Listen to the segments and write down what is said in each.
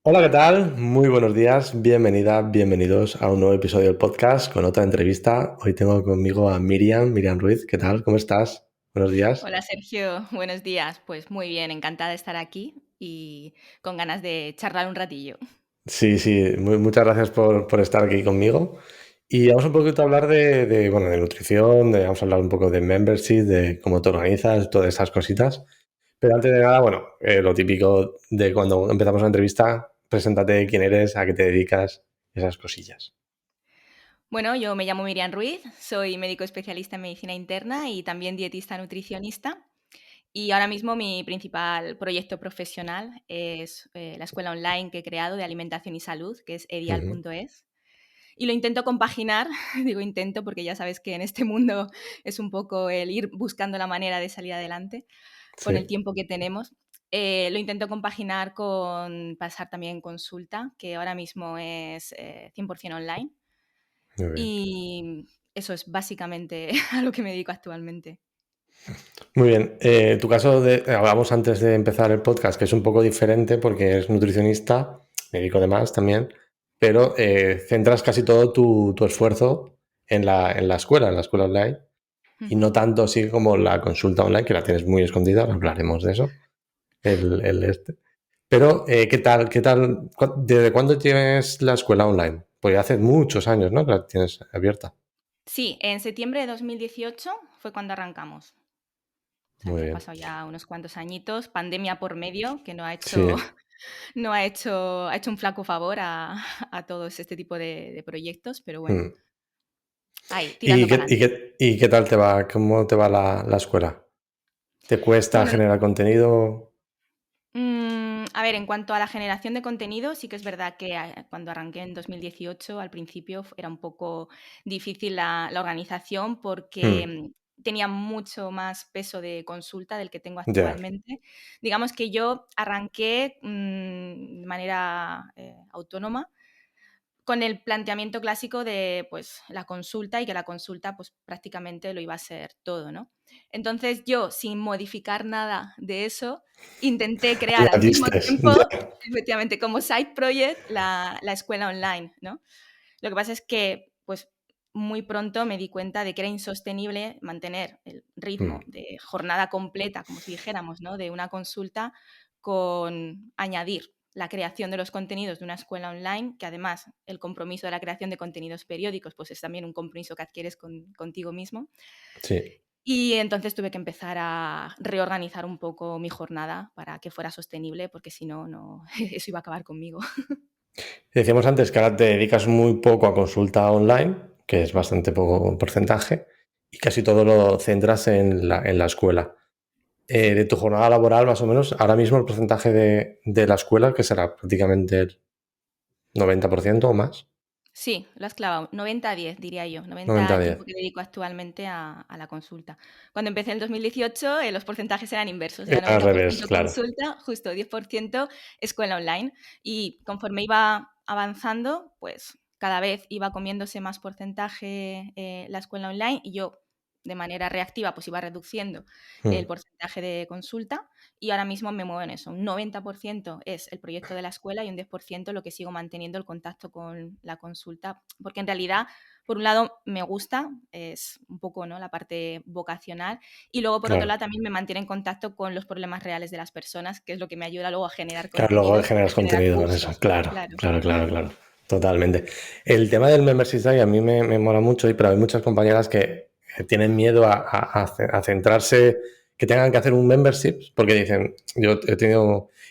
Hola, ¿qué tal? Muy buenos días, bienvenida, bienvenidos a un nuevo episodio del podcast con otra entrevista. Hoy tengo conmigo a Miriam Ruiz. ¿Qué tal? ¿Cómo estás? Buenos días. Hola Sergio, buenos días. Pues muy bien, encantada de estar aquí y con ganas de charlar un ratillo. Sí, sí, muchas gracias por estar aquí conmigo. Y vamos un poquito a hablar de nutrición, vamos a hablar un poco de membership, de cómo te organizas, todas esas cositas. Pero antes de nada, bueno, lo típico de cuando empezamos la entrevista, preséntate quién eres, a qué te dedicas, esas cosillas. Bueno, yo me llamo Miriam Ruiz, soy médico especialista en medicina interna y también dietista nutricionista. Y ahora mismo mi principal proyecto profesional es la escuela online que he creado de alimentación y salud, que es Ujú. edial.es. Y lo intento compaginar, digo intento porque ya sabes que en este mundo es un poco el ir buscando la manera de salir adelante con el Sí, tiempo que tenemos. Lo intento compaginar con pasar también consulta, que ahora mismo es 100% online. muy bien. Y eso es básicamente a lo que me dedico actualmente. Muy bien. Tu caso hablamos antes de empezar el podcast, que es un poco diferente porque eres nutricionista, médico de más también, pero centras casi todo tu esfuerzo en la escuela online, y Ujú. no tanto así como la consulta online, que la tienes muy escondida, ahora hablaremos de eso, el este. Pero, qué tal, desde cuándo tienes la escuela online? Porque hace muchos años, ¿no? Que la tienes abierta. Sí, en septiembre de 2018 fue cuando arrancamos. O sea Muy que han bien. pasado ya unos cuantos añitos, pandemia por medio, que no ha hecho, Sí. no ha hecho, ha hecho un flaco favor a todos este tipo de proyectos, pero bueno, Mm. ahí, ¿Y tirando para adelante. y qué tal te va? ¿Cómo te va la escuela? ¿Te cuesta Bueno, generar contenido? a ver, en cuanto a la generación de contenido, sí que es verdad que cuando arranqué en 2018, al principio era un poco difícil la organización porque Mm, tenía mucho más peso de consulta del que tengo ya, actualmente. Digamos que yo arranqué de manera autónoma con el planteamiento clásico de, pues, la consulta y que la consulta, pues, prácticamente lo iba a ser todo, ¿no? Entonces, yo, sin modificar nada de eso, intenté crear al mismo añadiste, tiempo, ya. efectivamente, como side project, la escuela online, ¿no? Lo que pasa es que, pues, muy pronto me di cuenta de que era insostenible mantener el Mm, ritmo de jornada completa, como si dijéramos, ¿no?, de una consulta, con añadir la creación de los contenidos de una escuela online, que además el compromiso de la creación de contenidos periódicos, pues es también un compromiso que adquieres contigo mismo. sí. Y entonces tuve que empezar a reorganizar un poco mi jornada para que fuera sostenible, porque si no, no, eso iba a acabar conmigo. Decíamos antes que ahora te dedicas muy poco a consulta online, que es bastante poco porcentaje, y casi todo lo centras en la escuela. Sí. De tu jornada laboral, más o menos, ahora mismo el porcentaje de la escuela, que será prácticamente el 90% o más, Sí, lo has clavado. 90-10, diría yo. 90 90 a al 10. tiempo que dedico actualmente a la consulta. Cuando empecé en 2018, los porcentajes eran inversos. Era Al revés, 90% claro. consulta, justo 10% escuela online. Y conforme iba avanzando, pues cada vez iba comiéndose más porcentaje la escuela online y yo, de manera reactiva, pues iba reduciendo el Mm, porcentaje de consulta y ahora mismo me muevo en eso. Un 90% es el proyecto de la escuela y un 10% lo que sigo manteniendo el contacto con la consulta, porque en realidad, por un lado, me gusta, es un poco, ¿no?, la parte vocacional, y luego, por otro claro. lado, también me mantiene en contacto con los problemas reales de las personas, que es lo que me ayuda luego a generar Claro, luego contenidos y a generas generar contenido con eso. cursos. Claro, Claro. claro, claro, claro. Totalmente. El tema del membership site a mí me mola mucho, pero hay muchas compañeras que tienen miedo a centrarse, que tengan que hacer un membership, porque dicen,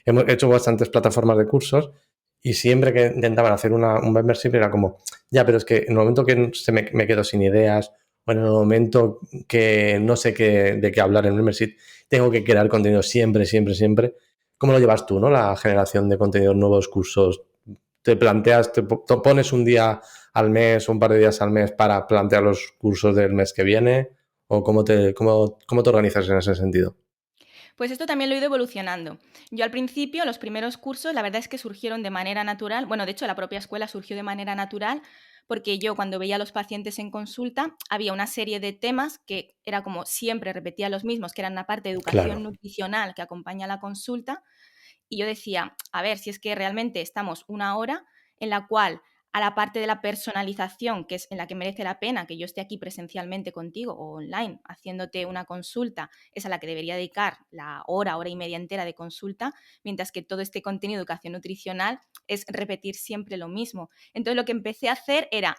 hemos hecho bastantes plataformas de cursos y siempre que intentaban hacer un membership era como, ya, pero es que en el momento que me quedo sin ideas o en el momento que no sé de qué hablar en el membership, tengo que crear contenido siempre, siempre, siempre. ¿Cómo lo llevas tú, no? La generación de contenidos, nuevos cursos. ¿Te planteas, te pones un día al mes o un par de días al mes para plantear los cursos del mes que viene? ¿O cómo te organizas en ese sentido? Pues esto también lo he ido evolucionando. Yo al principio, los primeros cursos, la verdad es que surgieron de manera natural. Bueno, de hecho, la propia escuela surgió de manera natural porque yo cuando veía a los pacientes en consulta había una serie de temas que era como siempre repetía los mismos, que eran una parte de Claro. educación nutricional que acompaña a la consulta Y yo decía, a ver, si es que realmente estamos una hora en la cual a la parte de la personalización, que es en la que merece la pena que yo esté aquí presencialmente contigo o online haciéndote una consulta, es a la que debería dedicar la hora y media entera de consulta, mientras que todo este contenido de educación nutricional es repetir siempre lo mismo. Entonces lo que empecé a hacer era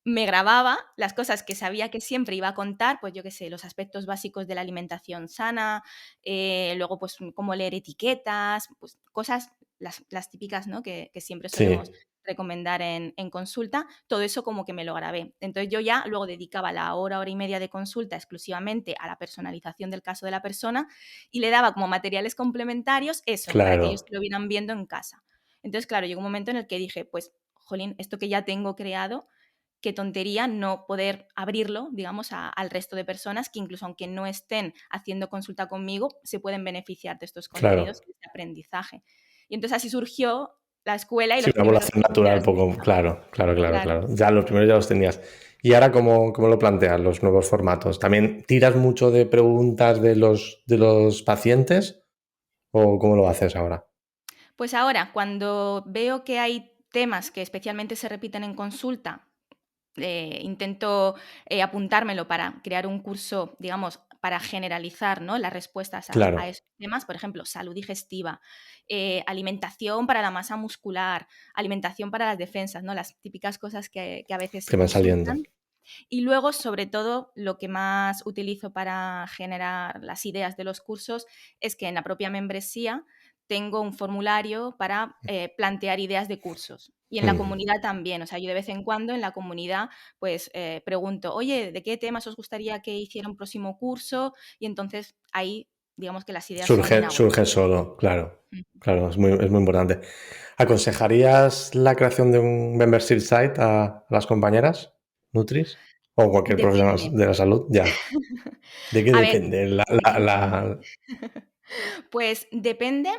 me grababa las cosas que sabía que siempre iba a contar, pues yo qué sé, los aspectos básicos de la alimentación sana, luego pues cómo leer etiquetas, pues cosas, las típicas, ¿no? Que siempre solemos Sí, recomendar en consulta, todo eso como que me lo grabé. Entonces yo ya luego dedicaba la hora y media de consulta exclusivamente a la personalización del caso de la persona y le daba como materiales complementarios eso, para que ellos claro, lo vieran viendo en casa. Entonces, claro, llegó un momento en el que dije, pues, jolín, esto que ya tengo creado, qué tontería no poder abrirlo, digamos, al resto de personas que incluso aunque no estén haciendo consulta conmigo, se pueden beneficiar de estos claro. contenidos y este aprendizaje. Y entonces así surgió la escuela y Sí, los una primeros evolución cursos de la natural, escuela. poco, claro, claro, claro, Claro. claro. Ya los primeros ya los tenías. ¿Y ahora cómo lo planteas, los nuevos formatos? ¿También tiras mucho de preguntas de los pacientes o cómo lo haces ahora? Pues ahora, cuando veo que hay temas que especialmente se repiten en consulta, intento apuntármelo para crear un curso, digamos, para generalizar, ¿no? Las respuestas Claro, a esos temas, por ejemplo, salud digestiva, alimentación para la masa muscular, alimentación para las defensas, ¿no? Las típicas cosas que a veces se que van saliendo. consultan. Y luego, sobre todo, lo que más utilizo para generar las ideas de los cursos es que en la propia membresía tengo un formulario para plantear ideas de cursos. Y en la Mm. comunidad también, o sea, yo de vez en cuando en la comunidad pues pregunto, oye, ¿de qué temas os gustaría que hiciera un próximo curso? Y entonces ahí digamos que las ideas son Surge inagotables. solo, claro. Claro, es muy importante. ¿Aconsejarías la creación de un membership site a las compañeras Nutris? ¿O cualquier profesional Depende. de la salud? Ya. ¿De qué A ver, depende? pues depende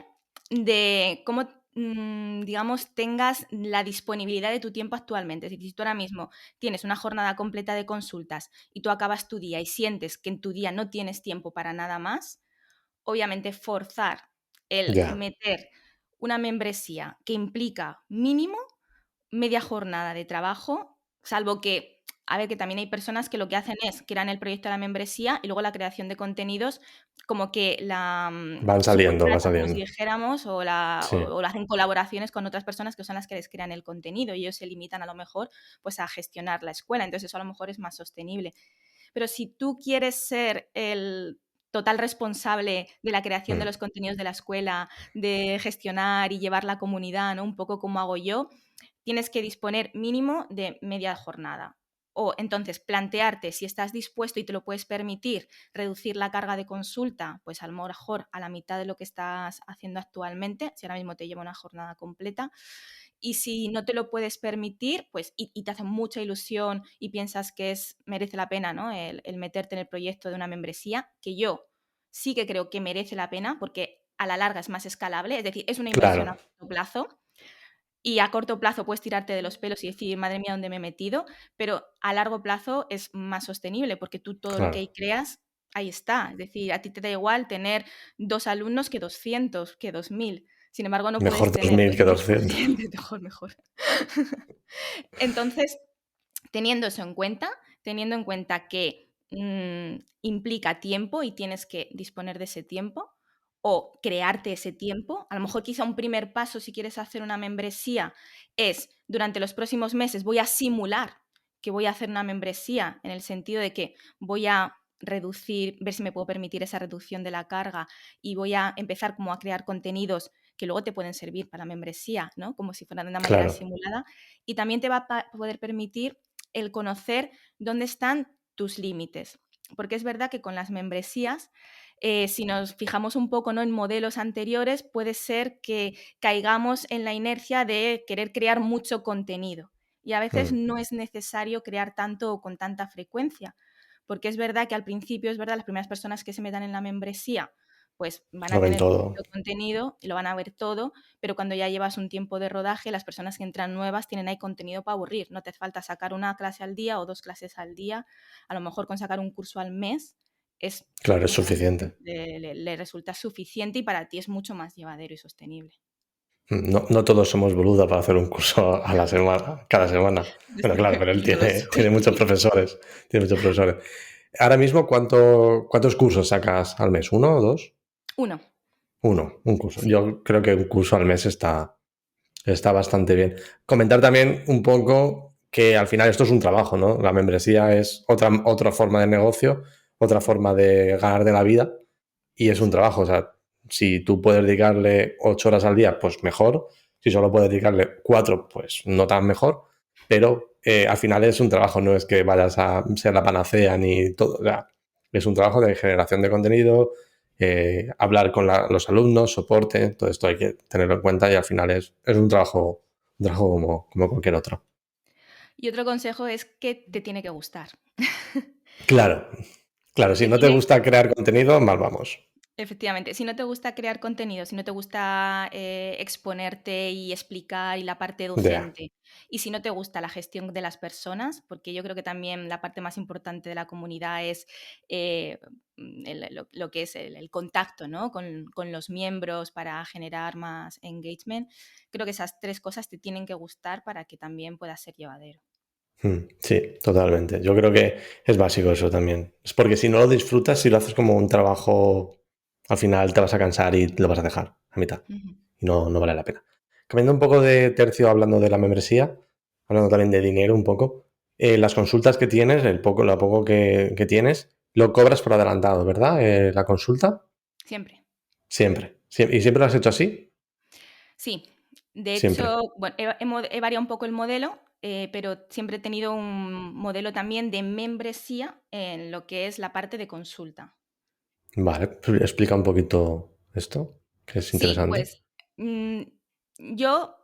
de cómo, digamos, tengas la disponibilidad de tu tiempo actualmente. Es decir, si tú ahora mismo tienes una jornada completa de consultas y tú acabas tu día y sientes que en tu día no tienes tiempo para nada más, obviamente forzar el Ya, meter una membresía que implica mínimo media jornada de trabajo, salvo que, a ver, que también hay personas que lo que hacen es crean el proyecto de la membresía y luego la creación de contenidos como que la va subcontratan, como si saliendo. dijéramos, Sí, o hacen colaboraciones con otras personas que son las que les crean el contenido y ellos se limitan a lo mejor pues a gestionar la escuela, entonces eso a lo mejor es más sostenible. Pero si tú quieres ser el total responsable de la creación de mm, los contenidos de la escuela, de gestionar y llevar la comunidad, ¿no? Un poco como hago yo, tienes que disponer mínimo de media jornada. O entonces plantearte si estás dispuesto y te lo puedes permitir, reducir la carga de consulta, pues a lo mejor a la mitad de lo que estás haciendo actualmente, si ahora mismo te lleva una jornada completa. Y si no te lo puedes permitir, pues y te hace mucha ilusión y piensas que merece la pena, ¿no? El meterte en el proyecto de una membresía, que yo sí que creo que merece la pena porque a la larga es más escalable, es decir, es una inversión a claro, corto plazo y a corto plazo puedes tirarte de los pelos y decir, madre mía, ¿dónde me he metido? Pero a largo plazo es más sostenible porque tú todo lo que ahí claro. creas, ahí está. Es decir, a ti te da igual tener 2 alumnos que 200, que 2000. Sin embargo, no Mejor puedes dos tener mil que 200 200. pacientes, mejor, mejor. Entonces, teniendo eso en cuenta, teniendo en cuenta que implica tiempo y tienes que disponer de ese tiempo o crearte ese tiempo, a lo mejor quizá un primer paso si quieres hacer una membresía es durante los próximos meses voy a simular que voy a hacer una membresía en el sentido de que voy a reducir, ver si me puedo permitir esa reducción de la carga y voy a empezar como a crear contenidos que luego te pueden servir para la membresía, ¿no? Como si fueran de una manera Claro, simulada y también te va a poder permitir el conocer dónde están tus límites. Porque es verdad que con las membresías, si nos fijamos un poco, ¿no?, en modelos anteriores, puede ser que caigamos en la inercia de querer crear mucho contenido. Y a veces mm, no es necesario crear tanto o con tanta frecuencia. Porque es verdad que al principio, es verdad, las primeras personas que se metan en la membresía, pues van lo a ven tener todo. poquito contenido y lo van a ver todo, pero cuando ya llevas un tiempo de rodaje, las personas que entran nuevas tienen ahí contenido para aburrir. No te hace falta sacar una clase al día o 2 clases al día, a lo mejor con sacar un curso al mes Claro, es suficiente. le resulta suficiente y para ti es mucho más llevadero y sostenible. No todos somos boluda para hacer un curso a la semana, cada semana. Bueno, claro, pero él Yo lo tiene soy. muchos profesores. Tiene muchos profesores. Ahora mismo, ¿cuántos cursos sacas al mes? ¿Uno o dos? Uno, Un curso. sí. Yo creo que un curso al mes está bastante bien. Comentar también un poco que al final esto es un trabajo, ¿no? La membresía es otra forma de negocio, otra forma de ganar de la vida y es un trabajo. O sea, si tú puedes dedicarle 8 horas al día, pues mejor. Si solo puedes dedicarle 4, pues no tan mejor. Pero al final es un trabajo, no es que vayas a ser la panacea ni todo. O sea, es un trabajo de generación de contenido, hablar con los alumnos, soporte, todo esto hay que tenerlo en cuenta y al final es un trabajo como cualquier otro. Y otro consejo es que te tiene que gustar. Claro, claro, si Te no te tiene, gusta crear contenido, mal vamos. efectivamente, si no te gusta crear contenido, si no te gusta exponerte y explicar y la parte Ya. docente, y si no te gusta la gestión de las personas, porque yo creo que también la parte más importante de la comunidad es eh, lo que es el contacto, ¿no? con los miembros para generar más engagement, creo que esas tres cosas te tienen que gustar para que también pueda ser llevadero. Sí, totalmente. Yo creo que es básico eso también. Es porque si no lo disfrutas, si lo haces como un trabajo, al final te vas a cansar y lo vas a dejar a mitad. Ujú. Y no vale la pena. Cambiando un poco de tercio, hablando de la membresía, hablando también de dinero un poco, las consultas que tienes, lo poco que tienes, lo cobras por adelantado, ¿verdad? La consulta, Siempre. siempre. ¿Y siempre lo has hecho así? Sí, de Siempre. hecho, bueno, he variado un poco el modelo, pero siempre he tenido un modelo también de membresía en lo que es la parte de consulta. Vale, pues explica un poquito esto, que es Sí, interesante. pues mm, yo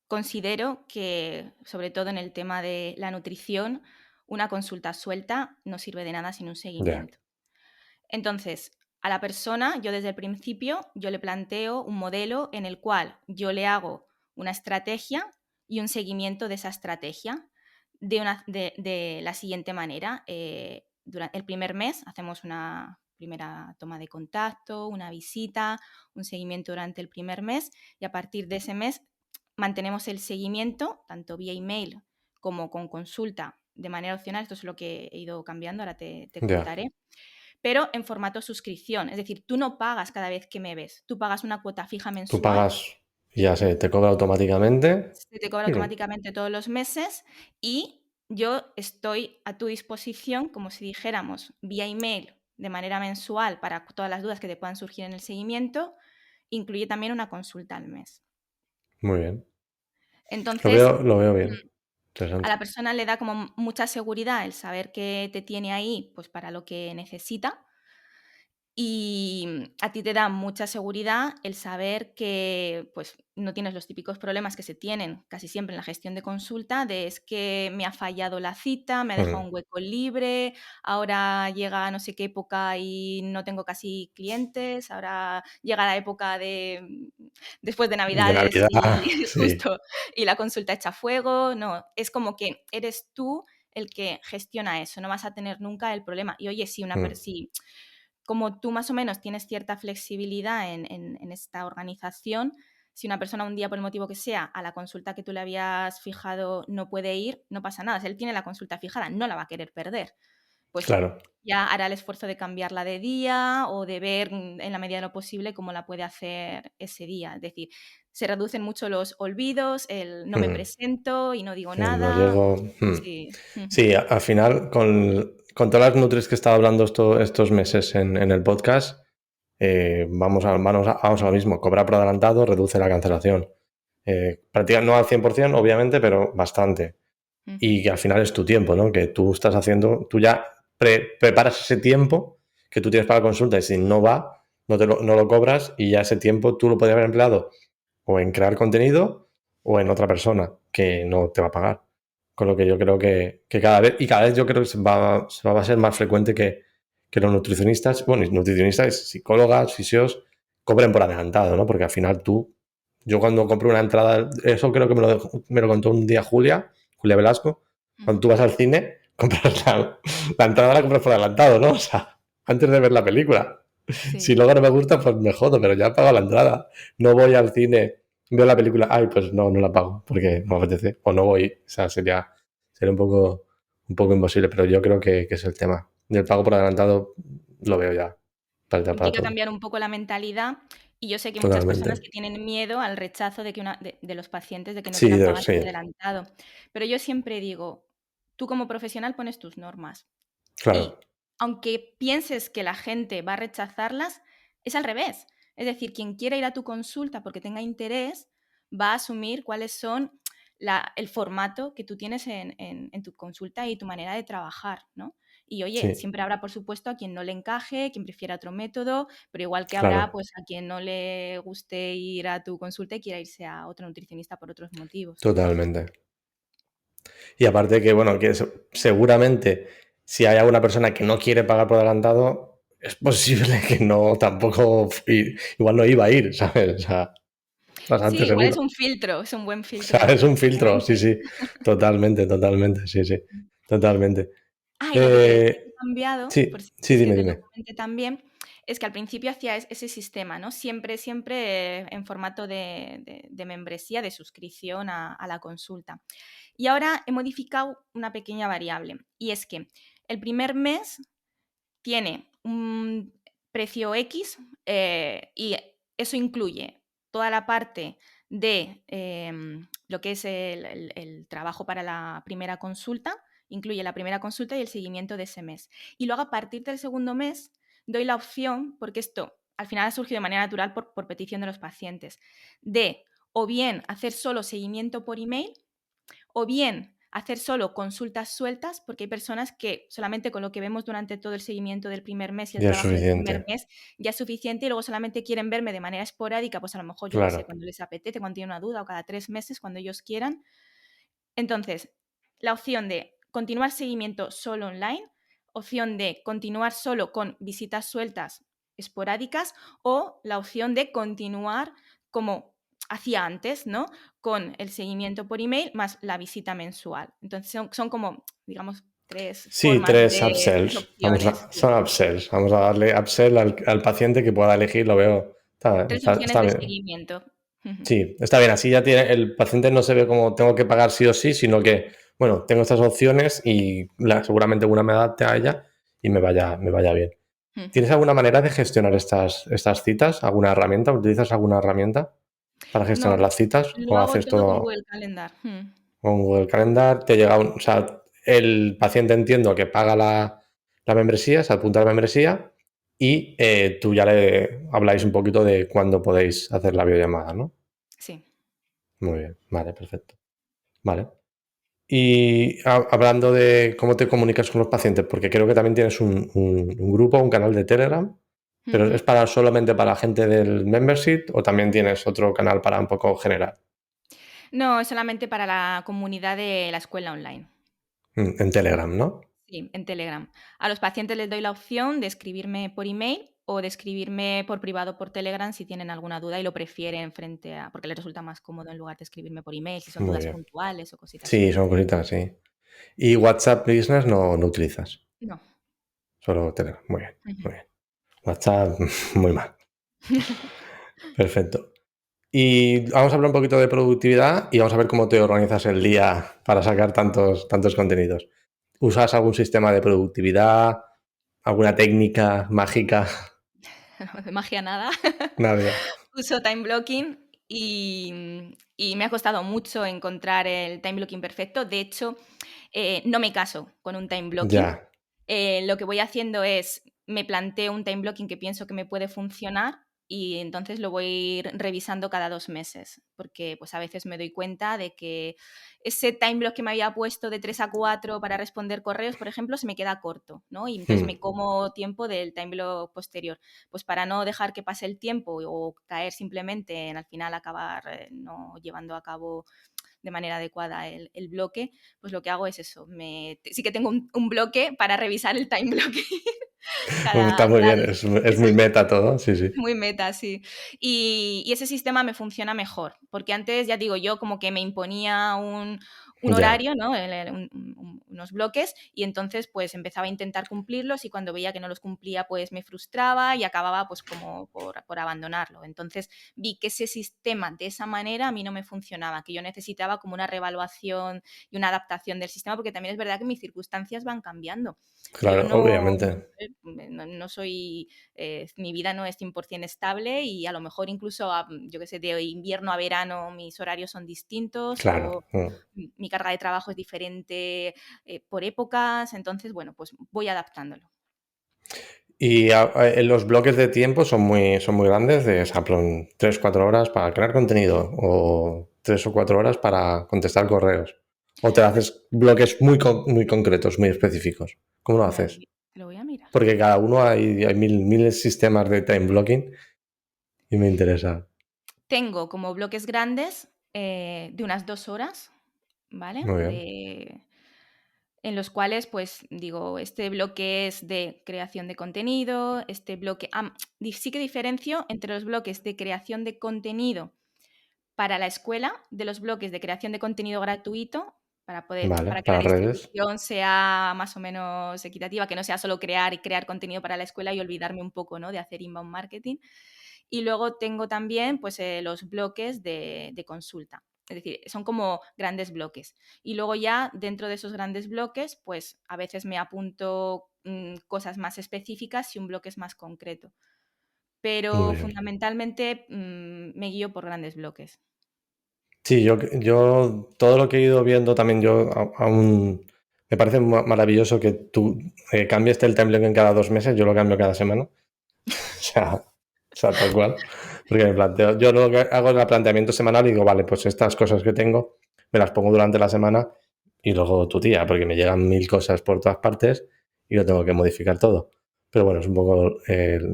considero que, sobre todo en el tema de la nutrición, una consulta suelta no sirve de nada sin un Ya, seguimiento. Entonces, a la persona, yo desde el principio, yo le planteo un modelo en el cual yo le hago una estrategia y un seguimiento de esa estrategia de la siguiente manera. Durante el primer mes hacemos una primera toma de contacto, una visita, un seguimiento durante el primer mes y a partir de ese mes mantenemos el seguimiento tanto vía email como con consulta de manera opcional. Esto es lo que he ido cambiando, ahora te ya. contaré, pero en formato suscripción. Es decir, tú no pagas cada vez que me ves, tú pagas una cuota fija Tú mensual, pagas, ya sé, te cobra automáticamente. se te cobra Pirum. automáticamente todos los meses y yo estoy a tu disposición, como si dijéramos, vía email de manera mensual para todas las dudas que te puedan surgir en el seguimiento, incluye también una consulta al mes. Muy bien. Entonces, Lo veo bien. mm, a Interesante. la persona le da como mucha seguridad el saber que te tiene ahí pues para lo que necesita. Y a ti te da mucha seguridad el saber que, pues, no tienes los típicos problemas que se tienen casi siempre en la gestión de consulta, de es que me ha fallado la cita, me ha dejado Mm. un hueco libre, ahora llega no sé qué época y no tengo casi clientes, ahora llega la época de después de De Navidades Navidad, y sí. justo, y la consulta echa fuego. No, es como que eres tú el que gestiona eso, no vas a tener nunca el problema. Y oye, si una Mm. si como tú más o menos tienes cierta flexibilidad en esta organización, si una persona un día, por el motivo que sea, a la consulta que tú le habías fijado no puede ir, no pasa nada. Si él tiene la consulta fijada, no la va a querer perder. Pues Claro. ya hará el esfuerzo de cambiarla de día o de ver en la medida de lo posible cómo la puede hacer ese día. Es decir, se reducen mucho los olvidos, el no me Mm. presento y no digo No nada. llego. Sí. Ujú. Sí, al final, con todas las nutris que he estado hablando estos meses en el podcast, vamos a lo mismo. Cobrar por adelantado reduce la cancelación. Prácticamente no al 100%, obviamente, pero bastante. Ujú. Y que al final es tu tiempo, ¿no? Que tú estás haciendo, tú ya preparas ese tiempo que tú tienes para la consulta y si no va, no lo cobras y ya ese tiempo tú lo podrías haber empleado o en crear contenido o en otra persona que no te va a pagar. Con lo que yo creo que cada vez yo creo que va a ser más frecuente que los nutricionistas, bueno, nutricionistas, psicólogas, fisios, cobren por adelantado, ¿no? Porque al final yo cuando compro una entrada, eso creo que me lo contó un día Julia Velasco, cuando Ujú. tú vas al cine, compras la entrada la compras por adelantado, ¿no? O sea, antes de ver la película. Si Sí. luego no me gusta, pues me jodo, pero ya he pagado la entrada. No voy al cine, veo la película, ay, pues no la pago, porque no me apetece, o no voy. O sea, sería un poco imposible, pero yo creo que es el tema. Y el pago por adelantado lo veo ya para Implica todo. cambiar un poco la mentalidad y yo sé que hay muchas personas Totalmente. que tienen miedo al rechazo de que de los pacientes de que no Sí, quieran pagar sí, por adelantado. Pero yo siempre digo, tú como profesional pones tus normas claro, y aunque pienses que la gente va a rechazarlas, es al revés. Es decir, quien quiera ir a tu consulta porque tenga interés va a asumir cuáles son el formato que tú tienes en tu consulta y tu manera de trabajar, ¿no? Y oye, sí, siempre habrá, por supuesto, a quien no le encaje, quien prefiera otro método, pero igual que habrá, claro, pues, a quien no le guste ir a tu consulta y quiera irse a otro nutricionista por otros motivos. totalmente. Y aparte que, bueno, seguramente si hay alguna persona que no quiere pagar por adelantado, es posible que no tampoco, igual no iba a ir, ¿sabes? O sea, bastante Sí, igual es seguro. un filtro, es un buen O filtro sea, a es través un de la filtro, sí, mente. sí, totalmente, totalmente, sí, sí, totalmente. Y lo que te decía que he cambiado, por Sí, si sí, quieres que dime, te lo dime. comente también, es que al principio hacía ese sistema, ¿no? Siempre, siempre en formato de membresía, de suscripción a la consulta. Y ahora he modificado una pequeña variable, y es que el primer mes tiene un precio X y eso incluye toda la parte de lo que es el trabajo para la primera consulta, incluye la primera consulta y el seguimiento de ese mes. Y luego a partir del segundo mes doy la opción, porque esto al final ha surgido de manera natural por petición de los pacientes, de o bien hacer solo seguimiento por email o bien hacer solo consultas sueltas, porque hay personas que solamente con lo que vemos durante todo el seguimiento del primer mes y el Ya es trabajo del primer suficiente, mes ya es suficiente y luego solamente quieren verme de manera esporádica, pues a lo mejor yo qué sé, claro. cuando les apetece, cuando tienen una duda o cada 3 meses, cuando ellos quieran. Entonces, la opción de continuar seguimiento solo online, opción de continuar solo con visitas sueltas esporádicas o la opción de continuar como hacía antes, ¿no? Con el seguimiento por email más la visita mensual. Entonces, son como, digamos, tres Sí, formas tres de, tres upsells. opciones. Sí. Son upsells. Vamos a darle upsell al paciente que pueda elegir, lo veo. Tres opciones Está de bien. seguimiento. Sí, está bien. Así ya tiene, el paciente no se ve como tengo que pagar sí o sí, sino que, bueno, tengo estas opciones y seguramente una me adapte a ella y me vaya bien. ¿Tienes alguna manera de gestionar estas citas? ¿Alguna herramienta? ¿Utilizas alguna herramienta para gestionar No, las citas? lo ¿O hago haces todo con todo Google Calendar. con Google Calendar? Te llega o sea, el paciente entiendo que paga la membresía, se apunta a la membresía y tú ya le habláis un poquito de cuándo podéis hacer la videollamada, ¿no? Sí. Muy bien, vale, perfecto. Vale. Y hablando de cómo te comunicas con los pacientes, porque creo que también tienes un grupo, un canal de Telegram, pero ¿es para solamente para la gente del membership o también tienes otro canal para un poco general? No, es solamente para la comunidad de la escuela online. En Telegram, ¿no? Sí, en Telegram. A los pacientes les doy la opción de escribirme por email o de escribirme por privado por Telegram si tienen alguna duda y lo prefieren frente a porque les resulta más cómodo en lugar de escribirme por email, si son Muy dudas bien. puntuales o cositas Sí, así. son cositas así. Y WhatsApp Business no utilizas, No. solo Telegram. Muy bien, Ujú. muy bien. WhatsApp, muy mal. Perfecto. Y vamos a hablar un poquito de productividad y vamos a ver cómo te organizas el día para sacar tantos contenidos. ¿Usas algún sistema de productividad? ¿Alguna técnica mágica? De magia nada. Nadie. Uso time blocking y me ha costado mucho encontrar el time blocking perfecto. De hecho, no me caso con un time blocking. Ya. Lo que voy haciendo es, me planteo un time blocking que pienso que me puede funcionar y entonces lo voy a ir revisando cada 2 meses, porque pues a veces me doy cuenta de que ese time block que me había puesto de 3 a 4 para responder correos, por ejemplo, se me queda corto, ¿no? Y entonces Hmm. me como tiempo del time block posterior. Pues para no dejar que pase el tiempo o caer simplemente en al final acabar no llevando a cabo de manera adecuada el bloque, pues lo que hago es eso. Sí que tengo un bloque para revisar el time blocking Está muy cada bien, 2 meses. es muy meta todo, sí, sí. Muy meta, sí. Y ese sistema me funciona mejor, porque antes, ya digo, yo como que me imponía un Ya. horario, ¿no? unos bloques y entonces pues empezaba a intentar cumplirlos y cuando veía que no los cumplía pues me frustraba y acababa pues como por abandonarlo. Entonces vi que ese sistema de esa manera a mí no me funcionaba, que yo necesitaba como una reevaluación y una adaptación del sistema porque también es verdad que mis circunstancias van cambiando. Yo Claro, obviamente. no soy, mi vida no es 100% estable y a lo mejor incluso, yo qué sé, de invierno a verano mis horarios son distintos Claro. o mi carga de trabajo es diferente por épocas, entonces, bueno, pues voy adaptándolo. Y en los bloques de tiempo son muy grandes, de, o sea, 3, 4 horas para crear contenido o 3 o 4 horas para contestar correos. O te haces bloques muy concretos, muy específicos. ¿Cómo lo Vale, haces? lo voy a mirar. Porque cada uno hay mil sistemas de time blocking y me interesa. Tengo como bloques grandes de unas 2 horas, ¿vale? Muy bien. En los cuales, pues digo, este bloque es de creación de contenido, este bloque... sí que diferencio entre los bloques de creación de contenido para la escuela, de los bloques de creación de contenido gratuito, Vale, para que la para redes. distribución sea más o menos equitativa, que no sea solo crear y crear contenido para la escuela y olvidarme un poco, ¿no?, de hacer inbound marketing. Y luego tengo también pues, los bloques de consulta. Es decir, son como grandes bloques. Y luego ya dentro de esos grandes bloques, pues a veces me apunto cosas más específicas y un bloque es más concreto. Pero Muy bien. fundamentalmente me guío por grandes bloques. Sí, yo todo lo que he ido viendo también yo aún me parece maravilloso que tú cambies el template en cada 2 meses, yo lo cambio cada semana. O sea, tal cual. Porque me planteo, yo lo que hago es el planteamiento semanal y digo, vale, pues estas cosas que tengo me las pongo durante la semana y luego tu tía, porque me llegan 1000 cosas por todas partes y lo tengo que modificar todo. Pero bueno, es un poco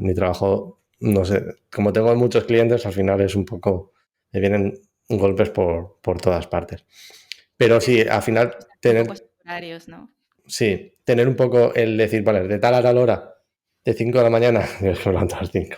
mi trabajo, no sé, como tengo muchos clientes, al final es un poco, me vienen golpes por todas partes. Pero Sí, sí, al final un poco esos tener, horarios, ¿no? sí, tener un poco el decir, vale, de tal a tal hora, de 5 de la mañana, yo es que me levanto a las 5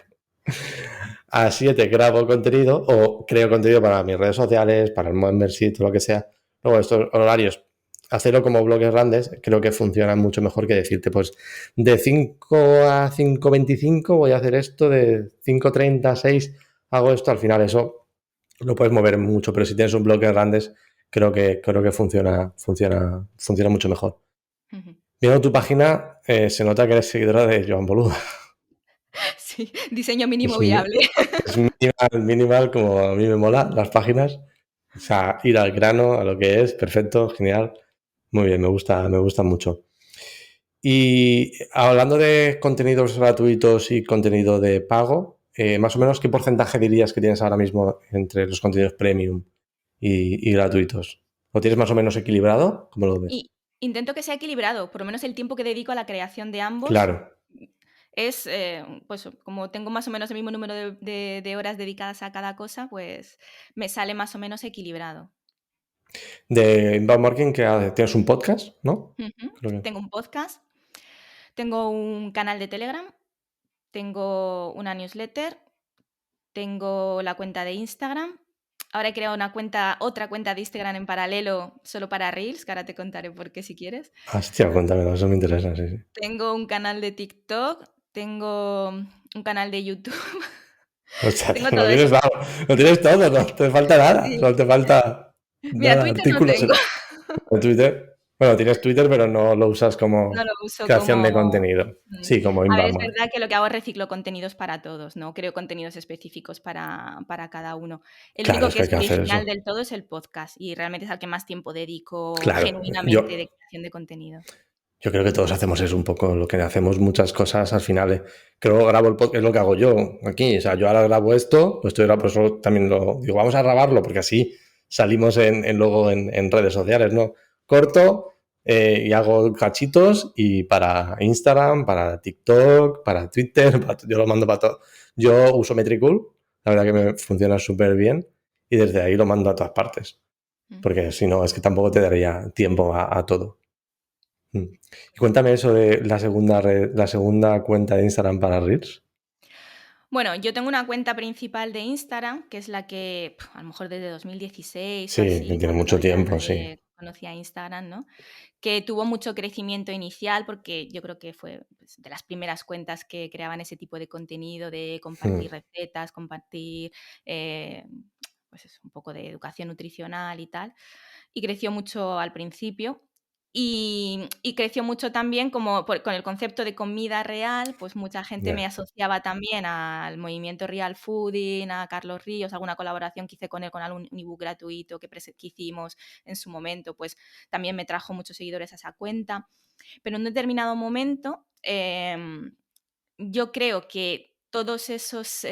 a 7 grabo contenido o creo contenido para mis redes sociales, para el membership, lo que sea. Luego estos horarios, hacerlo como bloques grandes, creo que funciona mucho mejor que decirte, pues de 5 a 5:25 voy a hacer esto, de 5:30 a 6 hago esto. Al final eso lo puedes mover mucho, pero si tienes un bloque grandes, creo que funciona mucho mejor. Ujú. Viendo tu página, se nota que eres seguidora de Joan Boluda. Sí, diseño mínimo Es, viable. es minimal, como a mí me mola las páginas. O sea, ir al grano, a lo que es, perfecto, genial. Muy bien, me gusta mucho. Y hablando de contenidos gratuitos y contenido de pago, más o menos, ¿qué porcentaje dirías que tienes ahora mismo entre los contenidos premium y gratuitos? ¿Lo tienes más o menos equilibrado? ¿Cómo lo ves? Y intento que sea equilibrado, por lo menos el tiempo que dedico a la creación de ambos Claro. es, pues como tengo más o menos el mismo número de horas dedicadas a cada cosa, pues me sale más o menos equilibrado. De inbound marketing, que tienes un podcast, ¿no? Ujú. Creo que. Tengo un podcast, tengo un canal de Telegram, tengo una newsletter, tengo la cuenta de Instagram. Ahora he creado otra cuenta de Instagram en paralelo solo para Reels, que ahora te contaré por qué si quieres. Hostia, cuéntamelo, eso me interesa, sí, sí. Tengo un canal de TikTok, tengo un canal de YouTube. O sea, Tengo lo todo tienes eso. dado, lo tienes todo, no te falta nada, Sí. no te falta Mira, nada, Twitter no artículos tengo. en Twitter. Bueno, tienes Twitter, pero no lo usas No lo como uso creación como... de contenido. Mm. Sí, como A ver, inbound es marketing. verdad que lo que hago es reciclo contenidos para todos, ¿no? Creo contenidos específicos para cada uno. El Claro, único es que que hay es que hacer original eso. del todo es el podcast y realmente es al que más tiempo dedico Claro, yo, genuinamente de creación de contenido. yo creo que todos hacemos eso un poco, lo que hacemos muchas cosas al final. Creo grabo el podcast, es lo que hago yo aquí. O sea, yo ahora grabo esto, pues estoy por eso también lo digo, vamos a grabarlo, porque así salimos luego en redes sociales, ¿no? Corto y hago cachitos y para Instagram, para TikTok, para Twitter, yo lo mando para todo. Yo uso Metricool, la verdad que me funciona súper bien y desde ahí lo mando a todas partes, Mm. porque si no, es que tampoco te daría tiempo a todo. Mm. Y cuéntame eso de la segunda cuenta de Instagram para Reels. Bueno, yo tengo una cuenta principal de Instagram, que es la que a lo mejor desde 2016 o Sí, que así, tiene cuando mucho todavía tiempo, sí. nadie conocía Instagram, ¿no? Que tuvo mucho crecimiento inicial porque yo creo que fue pues, de las primeras cuentas que creaban ese tipo de contenido, de compartir Mm, recetas, compartir eh, pues eso, un poco de educación nutricional y tal. Y creció mucho al principio. Y creció mucho también como con el concepto de comida real, pues mucha gente me ya. asociaba también al movimiento Real Fooding, a Carlos Ríos, alguna colaboración que hice con él, con algún ebook gratuito que hicimos en su momento, pues también me trajo muchos seguidores a esa cuenta. Pero en un determinado momento, yo creo que todos esos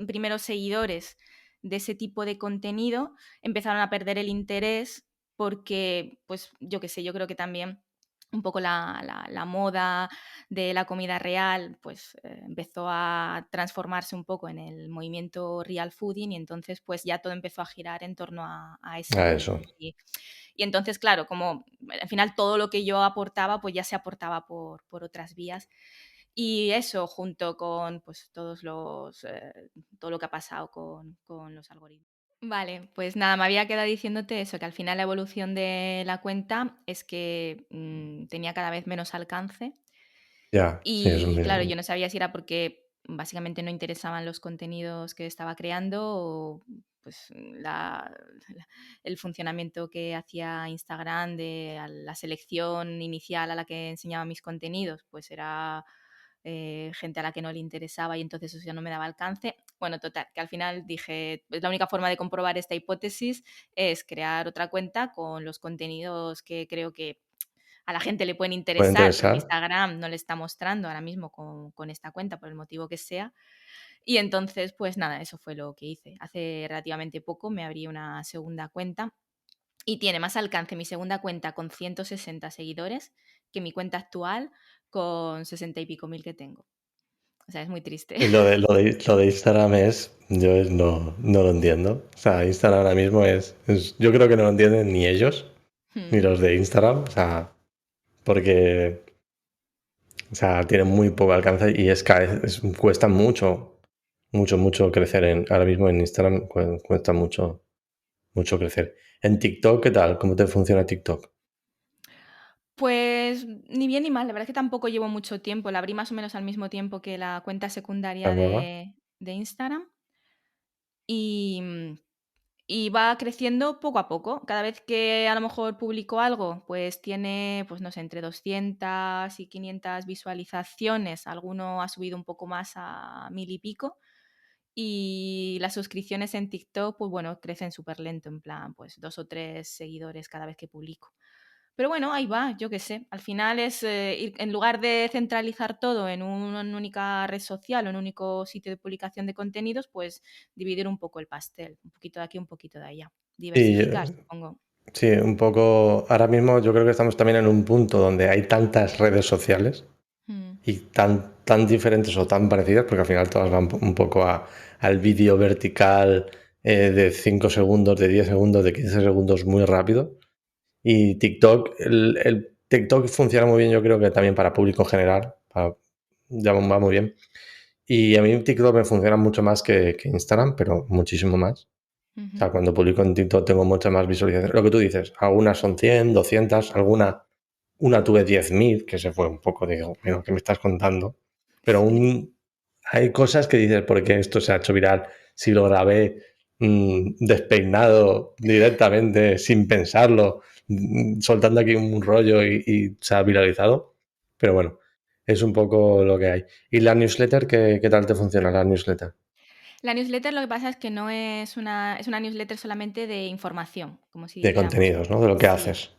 primeros seguidores de ese tipo de contenido empezaron a perder el interés porque, pues, yo qué sé, yo creo que también un poco la moda de la comida real, pues, empezó a transformarse un poco en el movimiento real fooding y entonces, pues, ya todo empezó a girar en torno a eso, A ¿no? eso. Y entonces, claro, como al final todo lo que yo aportaba, pues ya se aportaba por otras vías. Y eso, junto con pues, todo lo que ha pasado con los algoritmos. Vale, pues nada, me había quedado diciéndote eso, que al final la evolución de la cuenta es que tenía cada vez menos alcance Ya, sí, eso y claro, yo no sabía si era porque básicamente no interesaban los contenidos que estaba creando o pues el funcionamiento que hacía Instagram de la selección inicial a la que enseñaba mis contenidos, pues era gente a la que no le interesaba y entonces eso ya no me daba alcance. Bueno, total, que al final dije, pues la única forma de comprobar esta hipótesis es crear otra cuenta con los contenidos que creo que a la gente le pueden puede interesar, pero que interesar. Instagram no le está mostrando ahora mismo con esta cuenta, por el motivo que sea. Y entonces, pues nada, eso fue lo que hice. Hace relativamente poco me abrí una segunda cuenta y tiene más alcance mi segunda cuenta con 160 seguidores que mi cuenta actual con 60 y pico mil que tengo. O sea, es muy triste. Y lo de Instagram no lo entiendo. O sea, Instagram ahora mismo yo creo que no lo entienden ni ellos, ni Mm, los de Instagram. O sea, porque, o sea, tienen muy poco alcance y cuesta mucho, mucho crecer ahora mismo en Instagram cuesta mucho crecer. En TikTok, ¿qué tal? ¿Cómo te funciona TikTok? Pues ni bien ni mal, la verdad es que tampoco llevo mucho tiempo, la abrí más o menos al mismo tiempo que la cuenta ¿La secundaria nueva? de Instagram y, y va creciendo poco a poco. Cada vez que a lo mejor publico algo, pues tiene, pues no sé, entre 200 y 500 visualizaciones, alguno ha subido un poco más a 1000 y pico. Y las suscripciones en TikTok, pues bueno, crecen súper lento, en plan, pues 2 o 3 seguidores cada vez que publico. Pero bueno, ahí va, yo qué sé. Al final es, en lugar de centralizar todo en una única red social o en un único sitio de publicación de contenidos, pues dividir un poco el pastel, un poquito de aquí, un poquito de allá. Sí, Diversificar, supongo. sí, un poco. Ahora mismo yo creo que estamos también en un punto donde hay tantas redes sociales Mm, y tan diferentes o tan parecidas, porque al final todas van un poco al vídeo vertical de 5 segundos, de 10 segundos, de 15 segundos muy rápido. Y TikTok, el TikTok funciona muy bien, yo creo que también para público general, ya va muy bien. Y a mí TikTok me funciona mucho más que Instagram, pero muchísimo más. O ujú. sea, cuando publico en TikTok tengo muchas más visualizaciones. Lo que tú dices, algunas son 100, 200, una tuve 10.000, que se fue un poco, digo, "Pero, ¿qué me estás contando?". Pero Sí. hay cosas que dices, ¿por qué esto se ha hecho viral? Si lo grabé despeinado directamente, sin pensarlo, soltando aquí un rollo y se ha viralizado. Pero bueno, es un poco lo que hay. ¿Y la newsletter, qué tal te funciona la newsletter? La newsletter lo que pasa es que no es una newsletter solamente de información, como si De dijéramos. contenidos, ¿no? De lo que Sí, haces.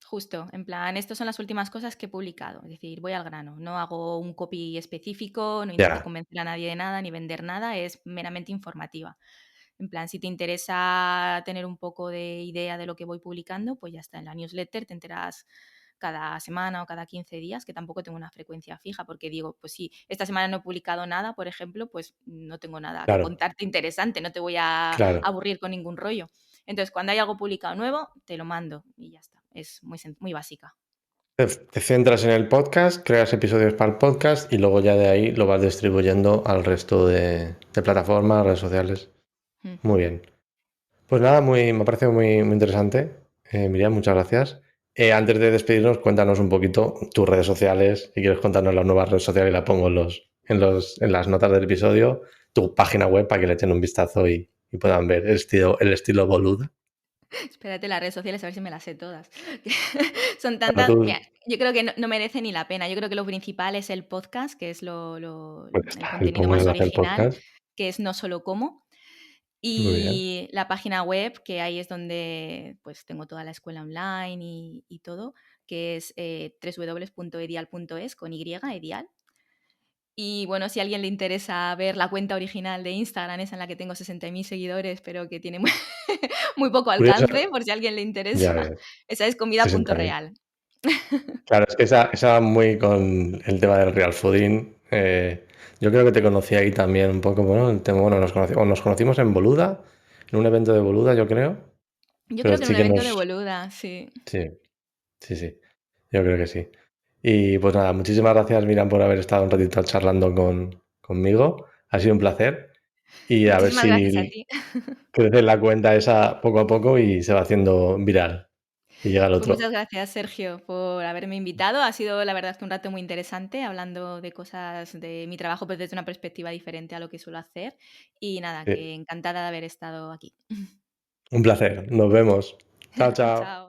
justo, en plan, estas son las últimas cosas que he publicado, es decir, voy al grano, no hago un copy específico, no intento Ya, convencer a nadie de nada ni vender nada, es meramente informativa. En plan, si te interesa tener un poco de idea de lo que voy publicando, pues ya está en la newsletter, te enteras cada semana o cada 15 días, que tampoco tengo una frecuencia fija, porque digo, pues si esta semana no he publicado nada, por ejemplo, pues no tengo nada que claro, contarte interesante, no te voy a claro. aburrir con ningún rollo. Entonces, cuando hay algo publicado nuevo, te lo mando y ya está. Es muy básica. Te centras en el podcast, creas episodios para el podcast y luego ya de ahí lo vas distribuyendo al resto de plataformas, redes sociales. Ujú. Muy bien. Pues nada, me parece muy interesante. Miriam, muchas gracias. Antes de despedirnos, cuéntanos un poquito tus redes sociales. Si quieres contarnos las nuevas redes sociales, la pongo en las notas del episodio, tu página web para que le echen un vistazo y puedan ver el estilo boluda. Espérate las redes sociales a ver si me las sé todas. Son Bueno, tantas. Mira, tú, yo creo que no merece ni la pena. Yo creo que lo principal es el podcast, que es pues ya el está, el contenido pongo más de hacer original, podcast. que es No Solo Como. Muy bien. Y la página web, que ahí es donde pues tengo toda la escuela online y todo, que es www.edial.es con Y, Edial. Y bueno, si a alguien le interesa ver la cuenta original de Instagram, esa en la que tengo 60.000 seguidores, pero que tiene muy, muy poco Curioso, alcance, por si a alguien le ya interesa, ves, esa es 60.000. comida.real. Claro, es que esa va muy con el tema del real fooding. Yo creo que te conocí ahí también un poco, bueno, el tema, bueno, nos conocimos en Boluda, en un evento de Boluda, yo creo, Yo pero creo que en un sí que evento de nos... Boluda, sí. Sí, sí, sí, yo creo que sí. Y pues nada, muchísimas gracias, Miriam, por haber estado un ratito charlando conmigo. Ha sido un placer y a ver Muchísimas gracias a si ti. crece la cuenta esa poco a poco y se va haciendo viral y llega al Pues muchas otro. gracias, Sergio, por haberme invitado. Ha sido, la verdad, que un rato muy interesante hablando de cosas de mi trabajo, pero desde una perspectiva diferente a lo que suelo hacer. Y nada, Sí, que encantada de haber estado aquí. un placer, nos vemos. Chao, chao. Chao.